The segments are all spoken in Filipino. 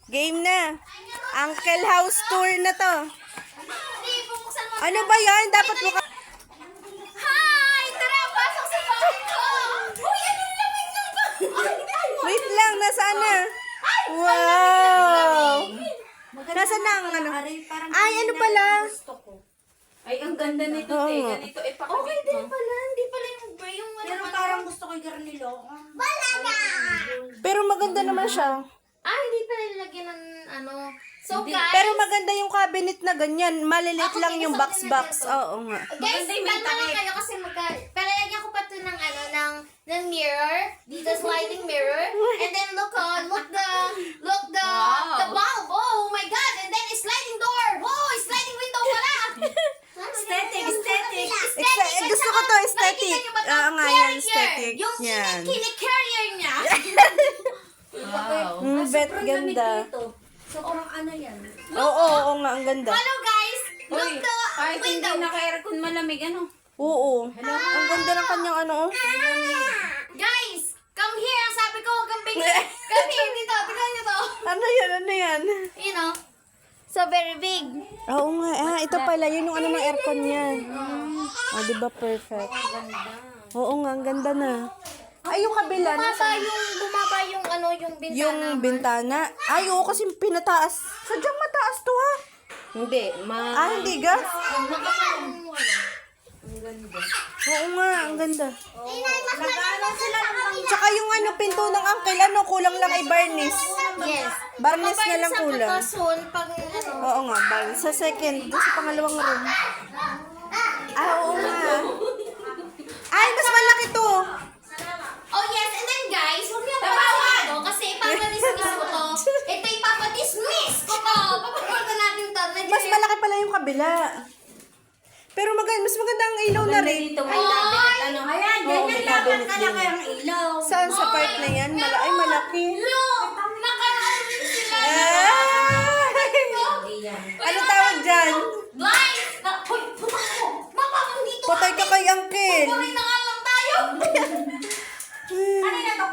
Game na. Uncle House Tour na to. Ano ba yan? Dapat mo ka... Hi! Tara, pasok sa bahay ko! Uy, ano yung lamig ng bahay? Wait lang, nasaan na? Wow! Nasaan na ang ano? Ay, ano pala? Ay, ang ganda nito, Oo. te. Ganito, ipakabit Okay mo. din pala, hindi pala yung Pero parang gusto ko yung garnilo. Pero maganda naman siya. Ah, hindi pala nilagyan ng ano. So guys, Pero maganda yung cabinet na ganyan. Malilit Ako, lang yung tinis ako box-box. nilagyan to. Oo nga. guys, Maganda yung may kalma lang takip. kayo kasi pero lagyan ko pa to ng ano, ng mirror. Dito sliding mirror. And then look the Wow. bulb. Oh my God. And then a sliding door. Whoa, sliding window pala. Aesthetic. Gusto ko to, aesthetic. Nakikita niyo ba to? Oo nga yan, Carrier. aesthetic. Yung Yan. kine-carrier niya. Wow. Bet ganda. Sobrang ano yan. Oo nga, ang ganda. Hello guys. Look Uy, the kahit hindi window. naka-aircon malamig, ano? Oo. Ang ganda ng kanyang ano. Guys, come here. Ang sabi ko, huwag kang bigyan. Come here dito. Tignan niyo to. Ano yan? Ano yan? You know. So very big. Oo nga. Ah, ito pala. Yun yung ano ng aircon niyan. Ah, di ba perfect? Oo nga, ang ganda na. Ay, yung kabila. Bumaba yung ano, yung bintana. Yung bintana. Ay, oo, kasi pinataas. Sadyang mataas to, ha? Hindi, Ah, hindi ga? Ang Oo nga, ang ganda. Nag-ano sila ng Tsaka yung ano, pinto ng uncle, ano, kulang lang ay varnish. Yes. Varnish na lang kulang. Sa soon, pag ano. Oo nga, varnish. Sa second, sa pangalawang room. Ah, oo nga. Ay, mas malaki to. Oh yes, and then guys, huwag niyo papawa kasi ipapadismiss ko to. Ito ipapadismiss ko to. Papapunta natin to. Mas malaki pala yung kabila. Pero mas maganda ang ilaw na rin. dito may cabinet, ano? Ayan, ganyan dapat kalaki ang ilaw. Saan sa part na yan? Ay, malaki. Look! Nakaroon din sila. Ano tawag dyan? Guys! Hoy, puta ko! Baka dito. Patay ka kay uncle. Kumain na nga lang tayo. Kanina to.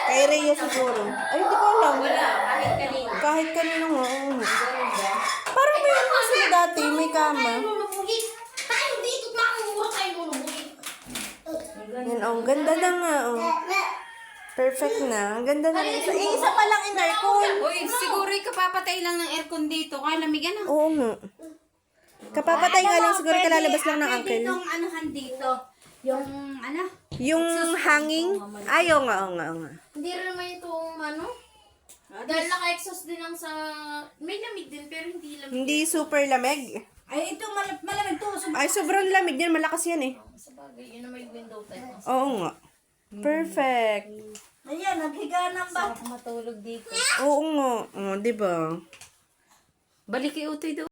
Kay Rhea siguro. Ay, hindi ko alam. Wala, kahit kanina. Kahit kanino nga. Oo. Parang may ano sila dati, may kama. Lulubugin. Tayo dito. Makamura tayo lulubugin. Yan, oh, ang ganda na nga, oh. Perfect na. Ang ganda na. Isa pa lang in aircon. Uy, siguro kapapatay lang ng aircon dito. Kaya lamigan, ano? Oo nga. Kapapatay nga lang siguro kalalabas lang ng uncle. Yung anuhan dito. Yung, ano? Yung hanging. Ay, oo nga, oo nga, oo nga. Hindi rin naman itong ano. Dahil naka-exhaust din ang sa... May lamig din pero hindi lamig. Hindi super lamig. Ay, ito, malamig to. Ay, sobrang lamig yan. Malakas yan eh. Sa bagay, yun na may window type. Oo nga. Perfect. Ayan, naghiga ng ba? Sarap matulog dito. Oo nga. Oh, di ba? Balik kay Utoy doon.